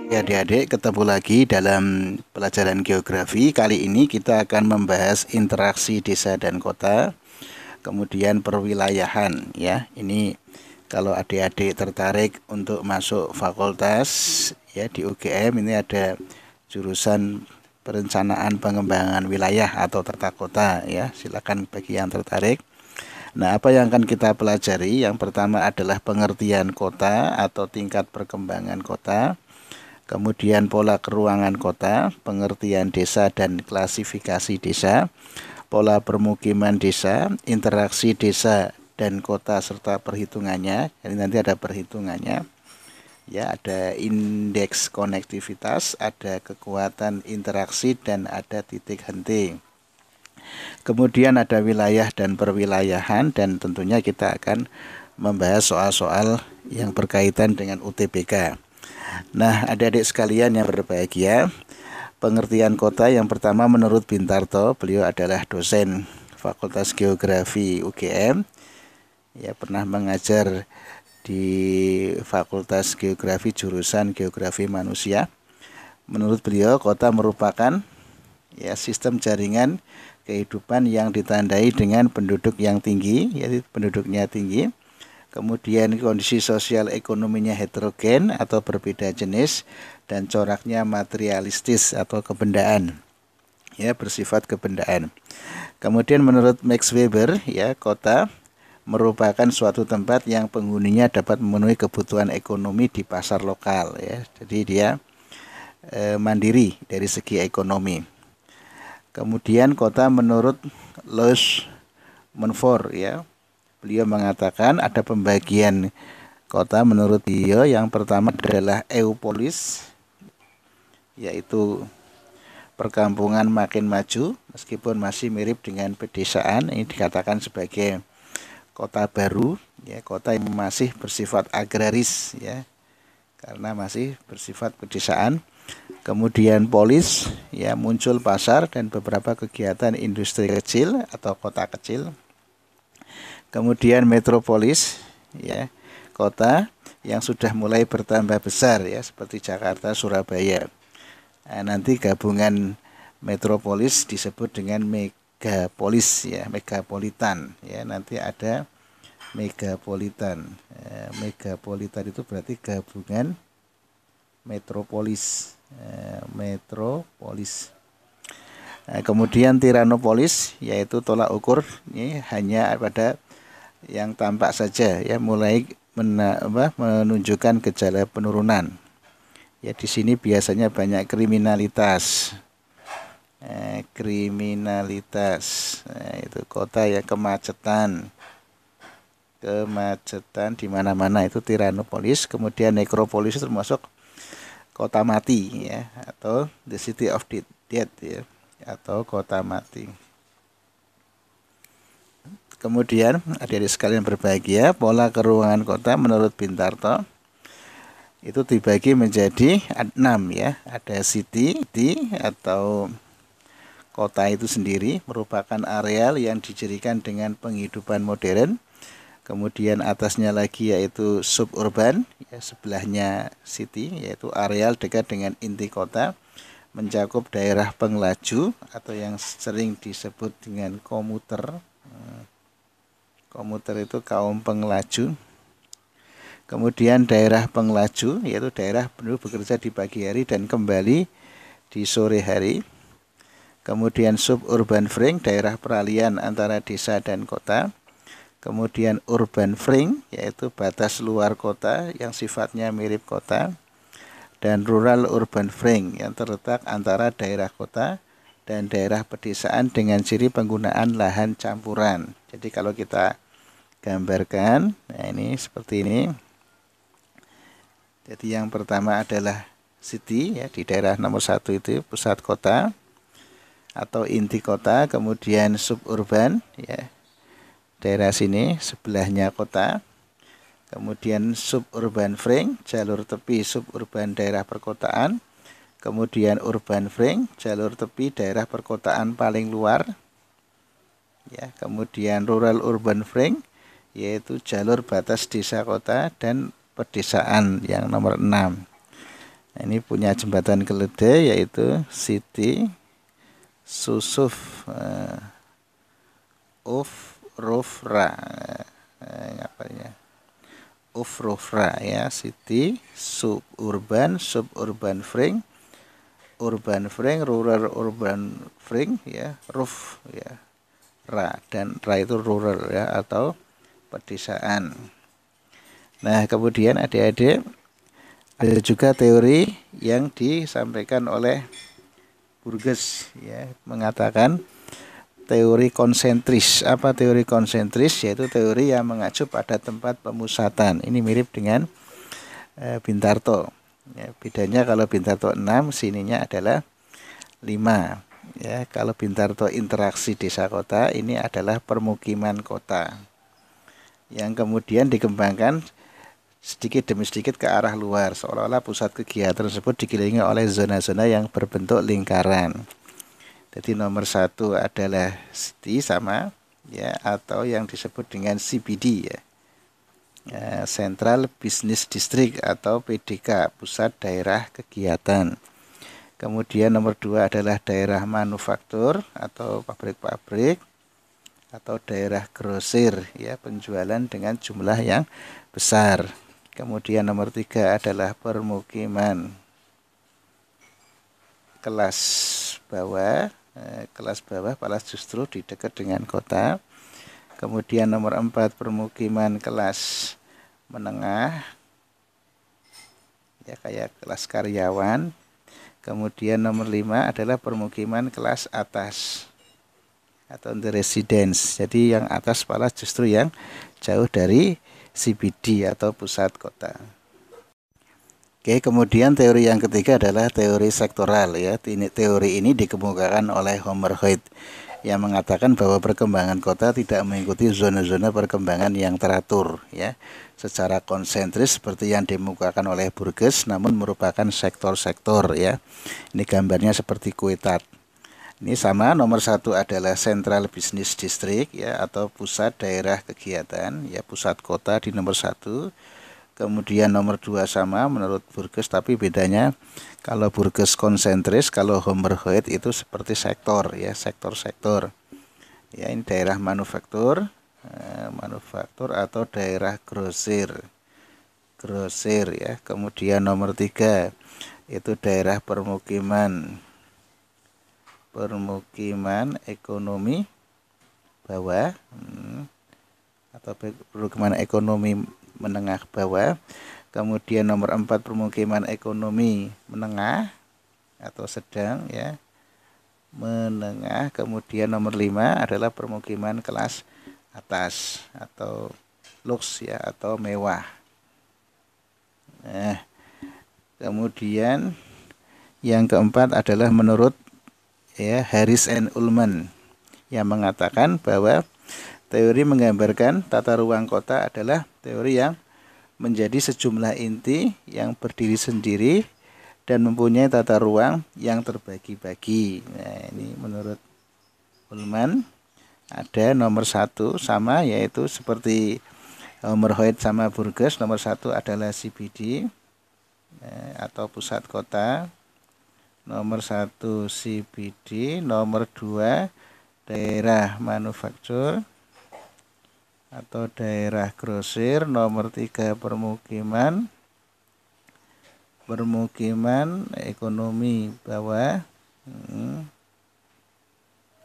Ya, adik-adik, ketemu lagi dalam pelajaran geografi. Kali ini kita akan membahas interaksi desa dan kota, kemudian perwilayahan ya. Ini kalau adik-adik tertarik untuk masuk fakultas ya di UGM, ini ada jurusan perencanaan pengembangan wilayah atau tata kota ya. Silakan bagi yang tertarik. Nah, apa yang akan kita pelajari? Yang pertama adalah pengertian kota atau tingkat perkembangan kota. Kemudian pola keruangan kota, pengertian desa dan klasifikasi desa, pola permukiman desa, interaksi desa dan kota serta perhitungannya. Jadi nanti ada perhitungannya. Ya, ada indeks konektivitas, ada kekuatan interaksi dan ada titik henti. Kemudian ada wilayah dan perwilayahan dan tentunya kita akan membahas soal-soal yang berkaitan dengan UTBK. Nah, adik-adik sekalian yang berbahagia, pengertian kota yang pertama menurut Bintarto, beliau adalah dosen Fakultas Geografi UGM, ya pernah mengajar di Fakultas Geografi jurusan Geografi Manusia. Menurut beliau, kota merupakan ya sistem jaringan kehidupan yang ditandai dengan penduduk yang tinggi, yaitu penduduknya tinggi. Kemudian kondisi sosial ekonominya heterogen atau berbeda jenis dan coraknya materialistis atau kebendaan. Ya, bersifat kebendaan. Kemudian menurut Max Weber, ya, kota merupakan suatu tempat yang penghuninya dapat memenuhi kebutuhan ekonomi di pasar lokal ya. Jadi dia mandiri dari segi ekonomi. Kemudian kota menurut Lois Monfort ya, beliau mengatakan ada pembagian kota menurut beliau. Yang pertama adalah eupolis, yaitu perkampungan makin maju meskipun masih mirip dengan pedesaan. Ini dikatakan sebagai kota baru, ya, kota yang masih bersifat agraris ya, karena masih bersifat pedesaan. Kemudian polis, ya, muncul pasar dan beberapa kegiatan industri kecil atau kota kecil. Kemudian metropolis, ya, kota yang sudah mulai bertambah besar ya, seperti Jakarta, Surabaya. Nah, nanti gabungan metropolis disebut dengan megapolis ya, megapolitan ya. Nanti ada megapolitan. Megapolitan itu berarti gabungan metropolis. Metropolis. Nah, kemudian tiranopolis yaitu tolak ukur ini hanya pada yang tampak saja ya, mulai menunjukkan gejala penurunan. Ya, di sini biasanya banyak kriminalitas. Itu kota yang kemacetan. Kemacetan di mana-mana itu tiranopolis. Kemudian nekropolis itu termasuk kota mati ya, atau the city of dead ya, atau kota mati. Kemudian adik-adik sekalian berbahagia, pola keruangan kota menurut Bintarto itu dibagi menjadi 6 ya. Ada city atau kota itu sendiri merupakan areal yang dijadikan dengan penghidupan modern. Kemudian atasnya lagi yaitu suburban, ya, sebelahnya city, yaitu areal dekat dengan inti kota, mencakup daerah pengelaju atau yang sering disebut dengan komuter. Komuter itu kaum pengelaju. Kemudian daerah pengelaju, yaitu daerah penduduk bekerja di pagi hari dan kembali di sore hari. Kemudian suburban fring, daerah peralihan antara desa dan kota. Kemudian urban fring, yaitu batas luar kota yang sifatnya mirip kota. Dan rural urban fring, yang terletak antara daerah kota dan daerah pedesaan dengan ciri penggunaan lahan campuran. Jadi kalau kita gambarkan, nah ini seperti ini. Jadi yang pertama adalah city ya, di daerah nomor 1 itu pusat kota atau inti kota. Kemudian suburban ya, daerah sini sebelahnya kota. Kemudian suburban fring, jalur tepi suburban daerah perkotaan. Kemudian urban fring, jalur tepi daerah perkotaan paling luar. Ya, kemudian rural urban fring, yaitu jalur batas desa kota dan pedesaan yang nomor 6. Nah, ini punya jembatan keledai yaitu Siti Susuf Ufrofra, apa ya? Ufrofra ya, City, suburban fring, urban fring, rural urban fring ya, roof ya, ra, dan ra itu rural ya, atau pedesaan. Nah, kemudian adik-adik ada juga teori yang disampaikan oleh Burgess ya, mengatakan teori konsentris. Apa teori konsentris? Yaitu teori yang mengacu pada tempat pemusatan. Ini mirip dengan Bintarto. Ya, bedanya kalau Bintarto 6, sininya adalah 5. Ya, kalau Bintarto interaksi desa kota, ini adalah permukiman kota yang kemudian dikembangkan sedikit demi sedikit ke arah luar, seolah-olah pusat kegiatan tersebut dikelilingi oleh zona-zona yang berbentuk lingkaran. Jadi nomor 1 adalah city sama ya, atau yang disebut dengan CBD ya, Central Business District atau PDK, pusat daerah kegiatan. Kemudian nomor 2 adalah daerah manufaktur atau pabrik-pabrik, atau daerah grosir ya, penjualan dengan jumlah yang besar. Kemudian nomor 3 adalah permukiman kelas bawah. Kelas bawah paling justru di dekat dengan kota. Kemudian nomor 4 permukiman kelas menengah ya, kayak kelas karyawan. Kemudian nomor 5 adalah permukiman kelas atas atau the residence. Jadi yang atas malah justru yang jauh dari CBD atau pusat kota. Oke, kemudian teori yang ketiga adalah teori sektoral ya. Teori ini dikemukakan oleh Homer Hoyt yang mengatakan bahwa perkembangan kota tidak mengikuti zona-zona perkembangan yang teratur ya, secara konsentris seperti yang dikemukakan oleh Burgess, namun merupakan sektor-sektor ya. Ini gambarnya seperti kue tart. Ini sama, nomor 1 adalah Central Business District ya, atau pusat daerah kegiatan ya, pusat kota di nomor 1. Kemudian nomor 2 sama menurut Burgess, tapi bedanya kalau Burgess konsentris, kalau Homer Hoyt itu seperti sektor ya, sektor-sektor. Ya, ini daerah manufaktur, atau daerah grosir. Grosir ya. Kemudian nomor 3 itu daerah permukiman ekonomi bawah, atau permukiman ekonomi menengah bawah. Kemudian nomor 4 permukiman ekonomi menengah atau sedang ya, menengah. Kemudian nomor 5 adalah permukiman kelas atas atau lux ya, atau mewah. Nah, kemudian yang keempat adalah menurut ya Harris and Ullman yang mengatakan bahwa teori menggambarkan tata ruang kota adalah teori yang menjadi sejumlah inti yang berdiri sendiri dan mempunyai tata ruang yang terbagi-bagi. Nah, ini menurut Ullman ada nomor 1 sama, yaitu seperti Homer Hoyt sama Burgess. Nomor 1 adalah CBD atau pusat kota. Nomor 1 CBD, nomor 2 daerah manufaktur atau daerah grosir, nomor 3 permukiman ekonomi bawah,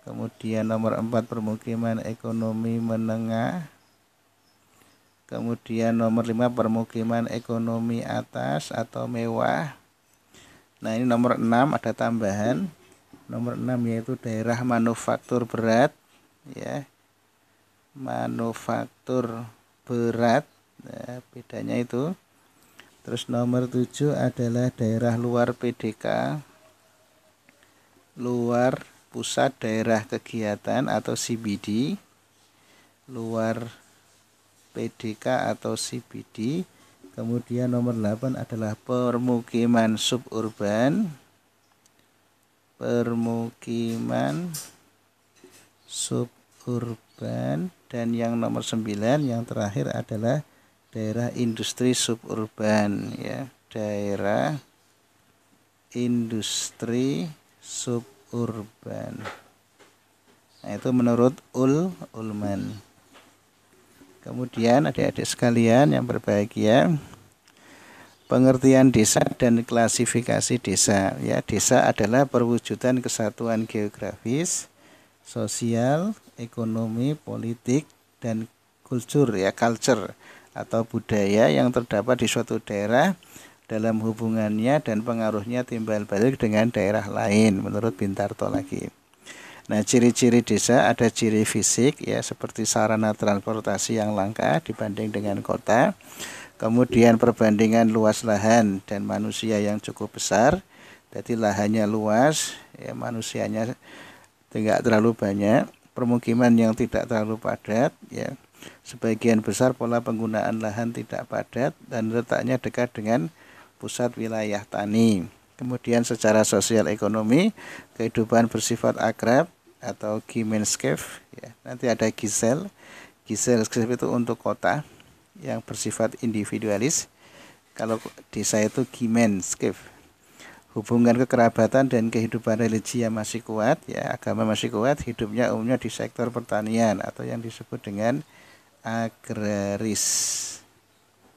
kemudian nomor 4 permukiman ekonomi menengah, kemudian nomor 5 permukiman ekonomi atas atau mewah. Nah, ini nomor 6 ada tambahan. Nomor 6 yaitu daerah manufaktur berat ya. Manufaktur berat. Nah, bedanya itu. Terus nomor 7 adalah daerah luar PDK. Luar pusat daerah kegiatan atau CBD. Luar PDK atau CBD. Kemudian nomor 8 adalah permukiman suburban. Dan yang nomor 9 yang terakhir adalah daerah industri suburban ya, daerah industri suburban. Nah, itu menurut Ullman. Kemudian adik-adik sekalian yang berbahagia, pengertian desa dan klasifikasi desa. Ya, desa adalah perwujudan kesatuan geografis, sosial, ekonomi, politik, dan culture atau budaya yang terdapat di suatu daerah dalam hubungannya dan pengaruhnya timbal balik dengan daerah lain menurut Bintarto lagi. Nah, ciri-ciri desa ada ciri fisik ya, seperti sarana transportasi yang langka dibanding dengan kota. Kemudian perbandingan luas lahan dan manusia yang cukup besar. Jadi lahannya luas, ya manusianya tidak terlalu banyak. Permukiman yang tidak terlalu padat, ya. Sebagian besar pola penggunaan lahan tidak padat dan letaknya dekat dengan pusat wilayah tani. Kemudian secara sosial ekonomi, kehidupan bersifat akrab atau Gemeinschaft, ya. Nanti ada Gesellschaft itu untuk kota yang bersifat individualis. Kalau desa itu Gemeinschaft. Hubungan kekerabatan dan kehidupan religi yang masih kuat, ya, agama masih kuat, hidupnya umumnya di sektor pertanian atau yang disebut dengan agraris.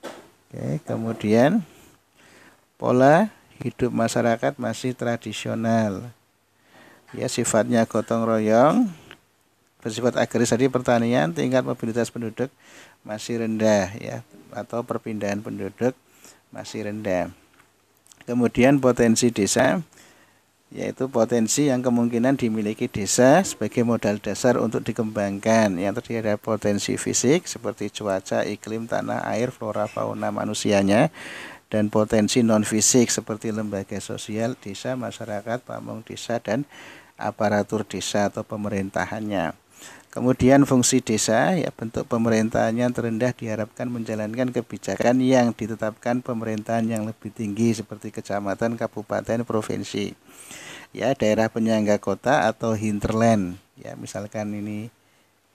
Oke, kemudian pola hidup masyarakat masih tradisional. Ya, sifatnya gotong royong, bersifat agraris tadi pertanian, tingkat mobilitas penduduk masih rendah ya, atau perpindahan penduduk masih rendah. Kemudian potensi desa, yaitu potensi yang kemungkinan dimiliki desa sebagai modal dasar untuk dikembangkan. Yang terdiri ada potensi fisik seperti cuaca, iklim, tanah, air, flora, fauna manusianya, dan potensi non fisik seperti lembaga sosial desa, masyarakat, pamong desa, dan aparatur desa atau pemerintahannya. Kemudian fungsi desa, ya, bentuk pemerintahannya terendah diharapkan menjalankan kebijakan yang ditetapkan pemerintahan yang lebih tinggi seperti kecamatan, kabupaten, provinsi. Ya, daerah penyangga kota atau hinterland. Ya, misalkan ini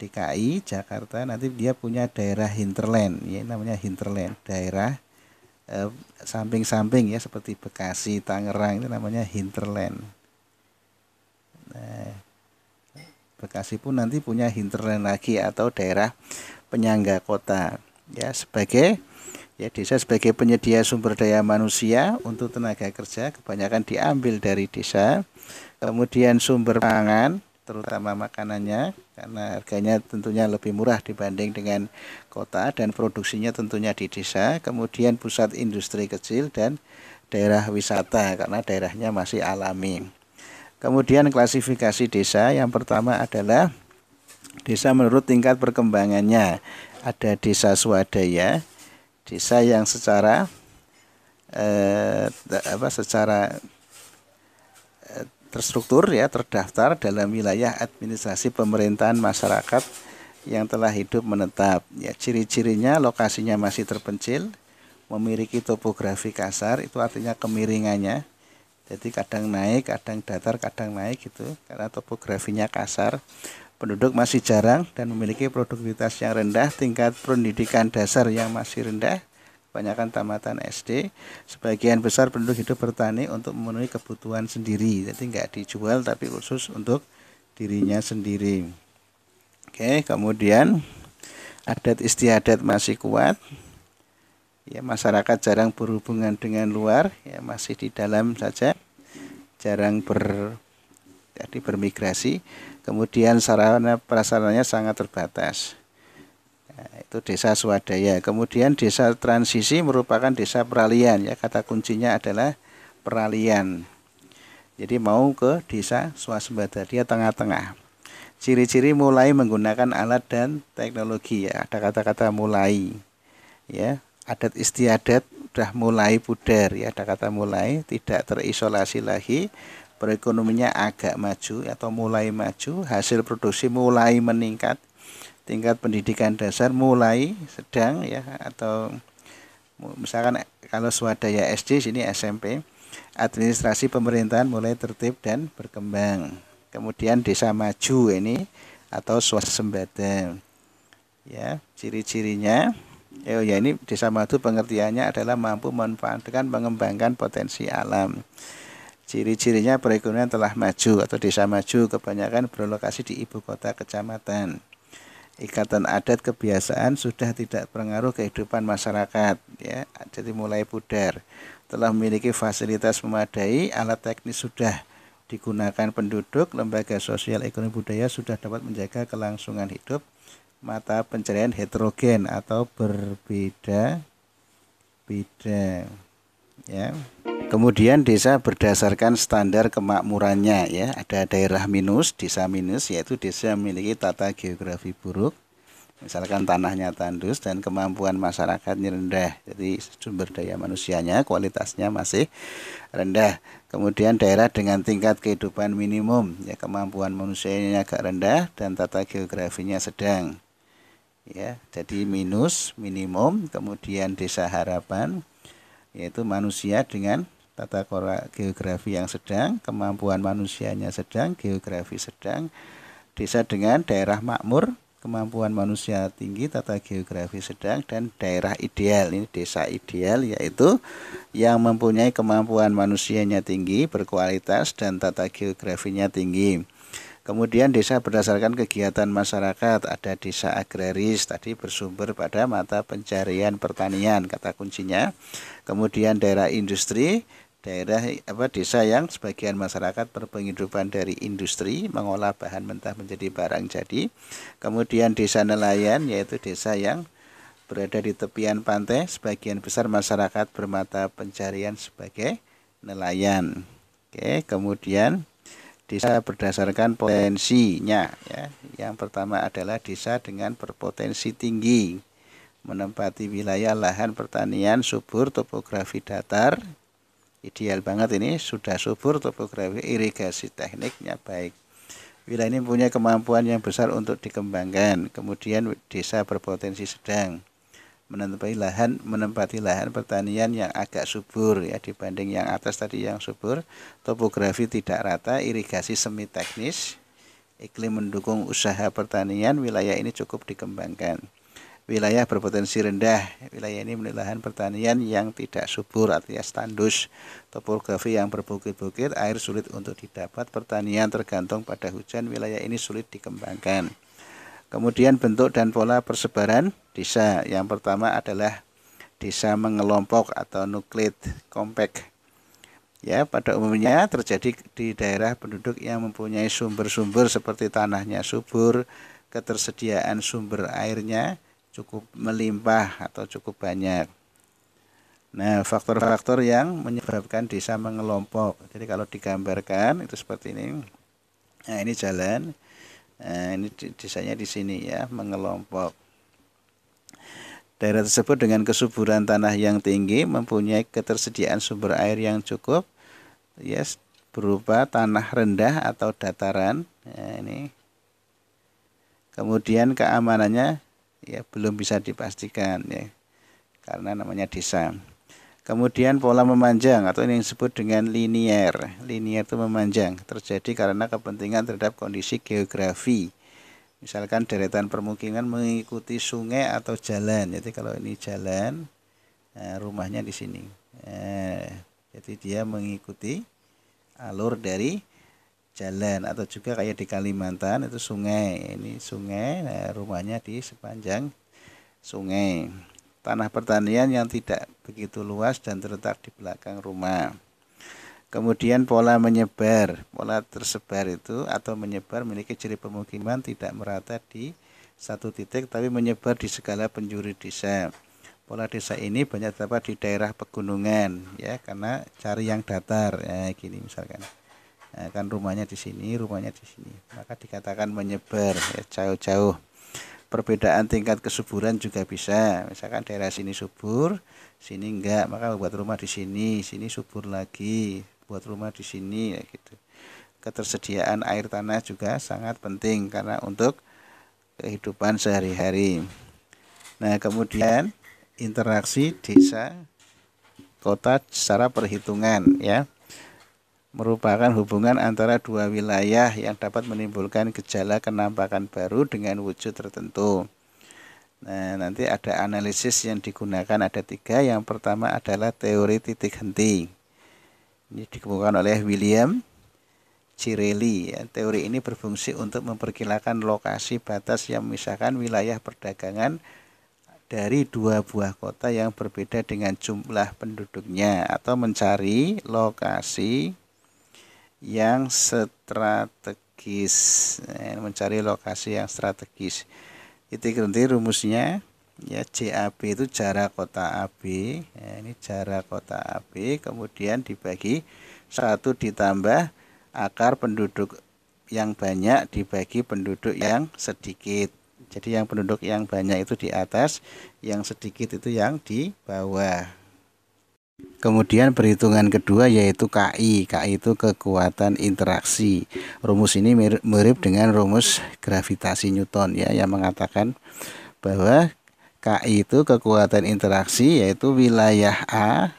DKI, Jakarta, nanti dia punya daerah hinterland, ya, namanya hinterland, daerah samping-samping ya, seperti Bekasi, Tangerang, itu namanya hinterland. Nah, Bekasi pun nanti punya hinterland lagi atau daerah penyangga kota. Ya, sebagai ya, desa sebagai penyedia sumber daya manusia untuk tenaga kerja kebanyakan diambil dari desa. Kemudian sumber pangan, terutama makanannya, karena harganya tentunya lebih murah dibanding dengan kota dan produksinya tentunya di desa. Kemudian pusat industri kecil dan daerah wisata karena daerahnya masih alami. Kemudian klasifikasi desa, yang pertama adalah desa menurut tingkat perkembangannya. Ada desa swadaya, desa yang secara terstruktur ya, terdaftar dalam wilayah administrasi pemerintahan masyarakat yang telah hidup menetap. Ya, ciri-cirinya lokasinya masih terpencil, memiliki topografi kasar, itu artinya kemiringannya. Jadi kadang naik, kadang datar, kadang naik gitu, karena topografinya kasar. Penduduk masih jarang dan memiliki produktivitas yang rendah, tingkat pendidikan dasar yang masih rendah, kebanyakan tamatan SD. Sebagian besar penduduk hidup bertani untuk memenuhi kebutuhan sendiri, jadi nggak dijual tapi khusus untuk dirinya sendiri. Oke, kemudian adat istiadat masih kuat. Ya, masyarakat jarang berhubungan dengan luar, ya masih di dalam saja, jarang bermigrasi. Kemudian sarana prasarananya sangat terbatas. Nah, itu desa swadaya. Kemudian desa transisi merupakan desa peralihan, ya, kata kuncinya adalah peralihan. Jadi mau ke desa swasembada, dia tengah-tengah. Ciri-ciri mulai menggunakan alat dan teknologi, ya, ada kata-kata mulai, ya. Adat istiadat sudah mulai pudar, ya, ada kata mulai, tidak terisolasi lagi, perekonomiannya agak maju atau mulai maju, hasil produksi mulai meningkat, tingkat pendidikan dasar mulai sedang, ya, atau misalkan kalau swadaya SD, sini SMP, administrasi pemerintahan mulai tertib dan berkembang. Kemudian desa maju ini atau swasembada. Ya, ciri-cirinya, ya ini desa maju pengertiannya adalah mampu memanfaatkan mengembangkan potensi alam. Ciri-cirinya perekonomian telah maju atau desa maju kebanyakan berlokasi di ibu kota kecamatan. Ikatan adat kebiasaan sudah tidak pengaruh kehidupan masyarakat, ya, jadi mulai pudar. Telah memiliki fasilitas memadai, alat teknis sudah digunakan penduduk, lembaga sosial ekonomi budaya sudah dapat menjaga kelangsungan hidup, mata pencarian heterogen atau berbeda-beda, ya. Kemudian desa berdasarkan standar kemakmurannya, ya. Ada daerah minus, desa minus, yaitu desa memiliki tata geografi buruk, misalkan tanahnya tandus dan kemampuan masyarakatnya rendah, jadi sumber daya manusianya kualitasnya masih rendah. Kemudian daerah dengan tingkat kehidupan minimum, ya, kemampuan manusianya agak rendah dan tata geografinya sedang, ya, jadi minus, minimum. Kemudian desa harapan, yaitu manusia dengan tata geografi yang sedang, kemampuan manusianya sedang, geografi sedang. Desa dengan daerah makmur, kemampuan manusia tinggi, tata geografi sedang. Dan daerah ideal, ini desa ideal, yaitu yang mempunyai kemampuan manusianya tinggi, berkualitas, dan tata geografinya tinggi. Kemudian desa berdasarkan kegiatan masyarakat, ada desa agraris, tadi bersumber pada mata pencarian pertanian, kata kuncinya. Kemudian daerah industri, desa yang sebagian masyarakat berpenghidupan dari industri, mengolah bahan mentah menjadi barang jadi. Kemudian desa nelayan, yaitu desa yang berada di tepian pantai, sebagian besar masyarakat bermata pencarian sebagai nelayan. Oke, kemudian desa berdasarkan potensinya, ya. Yang pertama adalah desa dengan berpotensi tinggi, menempati wilayah lahan pertanian subur, topografi datar. Ideal banget ini, sudah subur, topografi, irigasi tekniknya baik. Wilayah ini punya kemampuan yang besar untuk dikembangkan. Kemudian desa berpotensi sedang, menempati lahan pertanian yang agak subur, ya, dibanding yang atas tadi yang subur. Topografi tidak rata, irigasi semi teknis, iklim mendukung usaha pertanian, wilayah ini cukup dikembangkan. Wilayah berpotensi rendah, wilayah ini memiliki lahan pertanian yang tidak subur, artinya tandus. Topografi yang berbukit-bukit, air sulit untuk didapat, pertanian tergantung pada hujan, wilayah ini sulit dikembangkan. Kemudian bentuk dan pola persebaran desa. Yang pertama adalah desa mengelompok atau nukleat compact. Ya, pada umumnya terjadi di daerah penduduk yang mempunyai sumber-sumber seperti tanahnya subur, ketersediaan sumber airnya cukup melimpah atau cukup banyak. Nah, faktor-faktor yang menyebabkan desa mengelompok. Jadi kalau digambarkan itu seperti ini. Nah, ini jalan. Nah, ini desanya di sini, ya, mengelompok. Daerah tersebut dengan kesuburan tanah yang tinggi, mempunyai ketersediaan sumber air yang cukup, ya, berupa tanah rendah atau dataran. Nah, ini. Kemudian keamanannya, ya, belum bisa dipastikan, ya, karena namanya desa. Kemudian pola memanjang atau yang disebut dengan linier. Linier itu memanjang, terjadi karena kepentingan terhadap kondisi geografi. Misalkan deretan permukiman mengikuti sungai atau jalan. Jadi kalau ini jalan, nah, rumahnya di sini. Nah, jadi dia mengikuti alur dari jalan, atau juga kayak di Kalimantan itu sungai. Ini sungai, nah, rumahnya di sepanjang sungai. Tanah pertanian yang tidak begitu luas dan terletak di belakang rumah. Kemudian pola menyebar, pola tersebar itu atau menyebar memiliki ciri pemukiman tidak merata di satu titik tapi menyebar di segala penjuru desa. Pola desa ini banyak terdapat di daerah pegunungan, ya, karena cari yang datar, ya, gini misalkan. Nah, kan rumahnya di sini, rumahnya di sini, maka dikatakan menyebar, ya, jauh-jauh. Perbedaan tingkat kesuburan juga bisa, misalkan daerah sini subur, sini enggak, maka buat rumah di sini subur lagi, buat rumah di sini, ya, gitu. Ketersediaan air tanah juga sangat penting karena untuk kehidupan sehari-hari. Nah, kemudian interaksi desa kota secara perhitungan, ya, merupakan hubungan antara dua wilayah yang dapat menimbulkan gejala kenampakan baru dengan wujud tertentu. Nah, nanti ada analisis yang digunakan, ada 3. Yang pertama adalah teori titik henti. Ini dikemukakan oleh William Cirelli. Ya. Teori ini berfungsi untuk memperkirakan lokasi batas yang memisahkan wilayah perdagangan dari dua buah kota yang berbeda dengan jumlah penduduknya, atau mencari lokasi yang strategis. Mencari lokasi yang strategis. Titik henti rumusnya ya, JAB itu jarak kota AB. Ya, ini jarak kota AB, kemudian dibagi 1 ditambah akar penduduk yang banyak dibagi penduduk yang sedikit. Jadi yang penduduk yang banyak itu di atas, yang sedikit itu yang di bawah. Kemudian perhitungan kedua yaitu KI. KI itu kekuatan interaksi. Rumus ini mirip dengan rumus gravitasi Newton ya, yang mengatakan bahwa KI itu kekuatan interaksi, yaitu wilayah A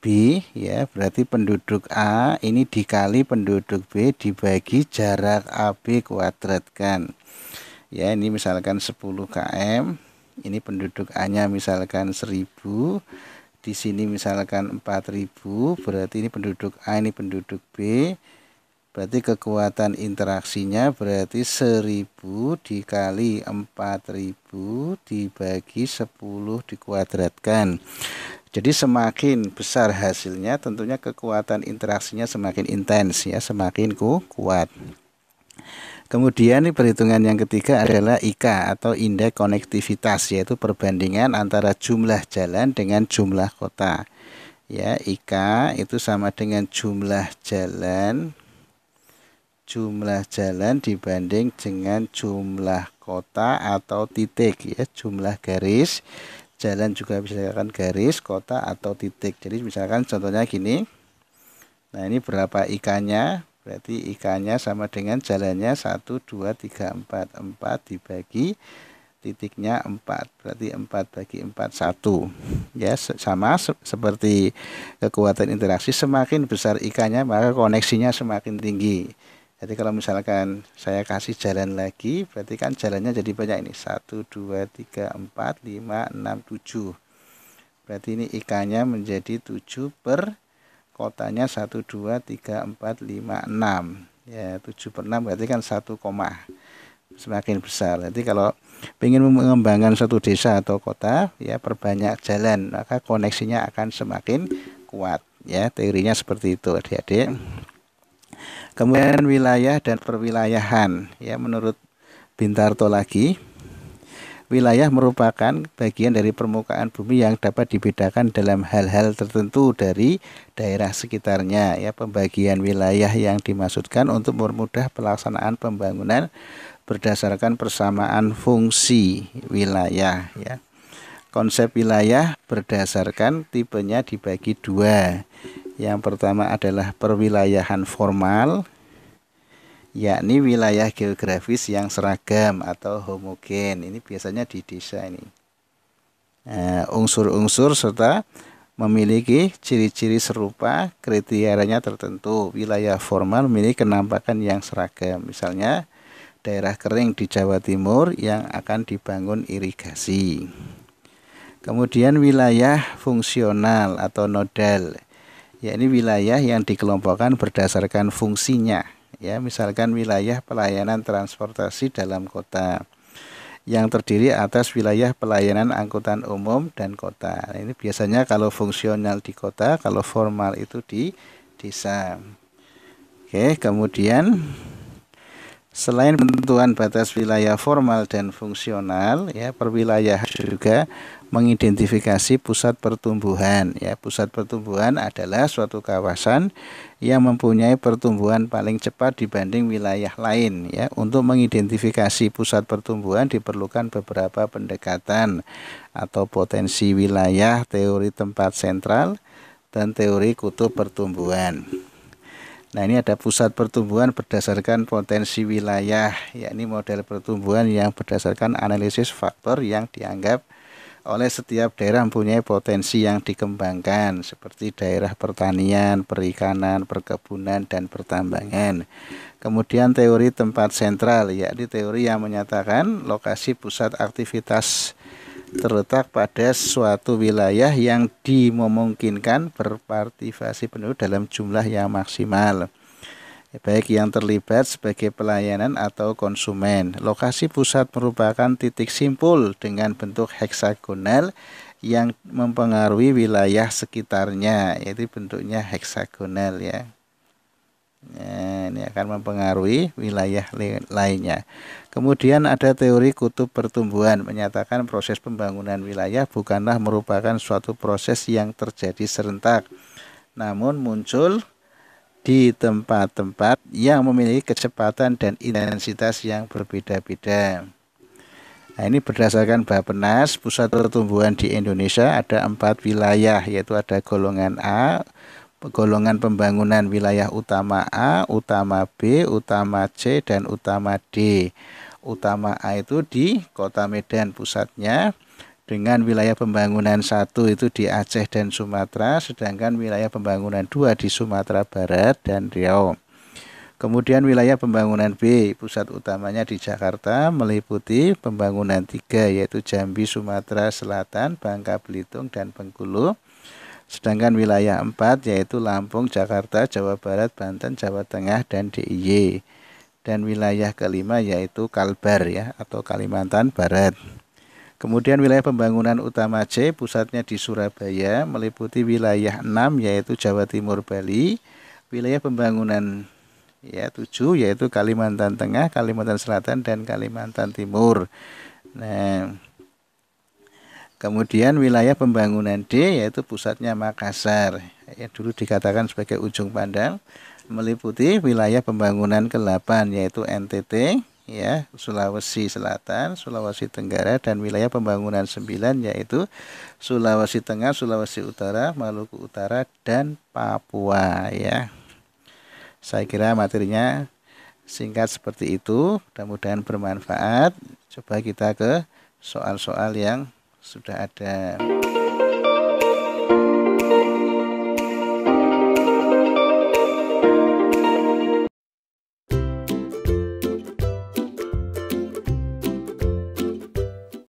B ya, berarti penduduk A ini dikali penduduk B dibagi jarak AB kuadrat kan. Ya, ini misalkan 10 km, ini penduduk A-nya misalkan 1000, di sini misalkan 4000, berarti ini penduduk A, ini penduduk B. Berarti kekuatan interaksinya berarti 1000 dikali 4000 dibagi 10 dikuadratkan. Jadi semakin besar hasilnya, tentunya kekuatan interaksinya semakin intens ya, semakin kuat. Kemudian perhitungan yang ketiga adalah IK atau indeks konektivitas, yaitu perbandingan antara jumlah jalan dengan jumlah kota. Ya, IK itu sama dengan jumlah jalan dibanding dengan jumlah kota atau titik ya, jumlah garis. Jalan juga bisa dikatakan garis, kota atau titik. Jadi misalkan contohnya gini. Nah, ini berapa IK-nya? Berarti IK-nya sama dengan jalannya 1 2 3 4. 4 dibagi titiknya 4. Berarti 4 bagi 4 1. Ya, sama seperti kekuatan interaksi, semakin besar IK-nya maka koneksinya semakin tinggi. Jadi kalau misalkan saya kasih jalan lagi, berarti kan jalannya jadi banyak ini. 1, 2, 3, 4, 5, 6, 7. Berarti ini IK-nya menjadi 7 per kotanya 1, 2, 3, 4, 5, 6. Ya, 7 per 6 berarti kan 1, semakin besar. Jadi kalau ingin mengembangkan satu desa atau kota, ya perbanyak jalan, maka koneksinya akan semakin kuat. Ya, teorinya seperti itu, adik-adik. Kemudian wilayah dan perwilayahan, ya menurut Bintarto lagi, wilayah merupakan bagian dari permukaan bumi yang dapat dibedakan dalam hal-hal tertentu dari daerah sekitarnya. Ya, pembagian wilayah yang dimaksudkan untuk mempermudah pelaksanaan pembangunan berdasarkan persamaan fungsi wilayah. Ya, konsep wilayah berdasarkan tipenya dibagi dua. Yang pertama adalah perwilayahan formal, yakni wilayah geografis yang seragam atau homogen. Ini biasanya di desa ini. Unsur-unsur serta memiliki ciri-ciri serupa, kriterianya tertentu. Wilayah formal memiliki kenampakan yang seragam. Misalnya daerah kering di Jawa Timur yang akan dibangun irigasi. Kemudian wilayah fungsional atau nodal, yakni wilayah yang dikelompokkan berdasarkan fungsinya. Ya, misalkan wilayah pelayanan transportasi dalam kota yang terdiri atas wilayah pelayanan angkutan umum dan kota. Nah, ini biasanya kalau fungsional di kota, kalau formal itu di desa. Oke, kemudian selain penentuan batas wilayah formal dan fungsional, ya perwilayahan juga mengidentifikasi pusat pertumbuhan. Ya, pusat pertumbuhan adalah suatu kawasan yang mempunyai pertumbuhan paling cepat dibanding wilayah lain. Ya, untuk mengidentifikasi pusat pertumbuhan diperlukan beberapa pendekatan atau potensi wilayah, teori tempat sentral, dan teori kutub pertumbuhan. Nah, ini ada pusat pertumbuhan berdasarkan potensi wilayah, yakni model pertumbuhan yang berdasarkan analisis faktor yang dianggap oleh setiap daerah mempunyai potensi yang dikembangkan, seperti daerah pertanian, perikanan, perkebunan, dan pertambangan. Kemudian teori tempat sentral, yakni teori yang menyatakan lokasi pusat aktivitas terletak pada suatu wilayah yang dimungkinkan berpartisipasi penduduk dalam jumlah yang maksimal, baik yang terlibat sebagai pelayanan atau konsumen. Lokasi pusat merupakan titik simpul dengan bentuk heksagonal yang mempengaruhi wilayah sekitarnya, yaitu bentuknya heksagonal ya. Nah, ini akan mempengaruhi wilayah lainnya. Kemudian ada teori kutub pertumbuhan menyatakan proses pembangunan wilayah bukanlah merupakan suatu proses yang terjadi serentak, namun muncul di tempat-tempat yang memiliki kecepatan dan intensitas yang berbeda-beda. Nah, ini berdasarkan Bappenas, pusat pertumbuhan di Indonesia ada 4 wilayah, yaitu ada golongan A, golongan pembangunan wilayah utama A, utama B, utama C, dan utama D. Utama A itu di Kota Medan pusatnya, dengan wilayah pembangunan 1 itu di Aceh dan Sumatera, sedangkan wilayah pembangunan 2 di Sumatera Barat dan Riau. Kemudian wilayah pembangunan B, pusat utamanya di Jakarta, meliputi pembangunan 3 yaitu Jambi, Sumatera Selatan, Bangka Belitung, dan Bengkulu. Sedangkan wilayah 4 yaitu Lampung, Jakarta, Jawa Barat, Banten, Jawa Tengah, dan DIY. Dan wilayah kelima yaitu Kalbar ya, atau Kalimantan Barat. Kemudian wilayah pembangunan utama C, pusatnya di Surabaya, meliputi wilayah 6 yaitu Jawa Timur, Bali. Wilayah pembangunan ya 7 yaitu Kalimantan Tengah, Kalimantan Selatan, dan Kalimantan Timur. Nah, kemudian wilayah pembangunan D yaitu pusatnya Makassar, yang dulu dikatakan sebagai ujung pandang, meliputi wilayah pembangunan ke-8 yaitu NTT ya, Sulawesi Selatan, Sulawesi Tenggara, dan wilayah pembangunan 9 yaitu Sulawesi Tengah, Sulawesi Utara, Maluku Utara, dan Papua ya. Saya kira materinya singkat seperti itu, mudah-mudahan bermanfaat. Coba kita ke soal-soal yang sudah ada.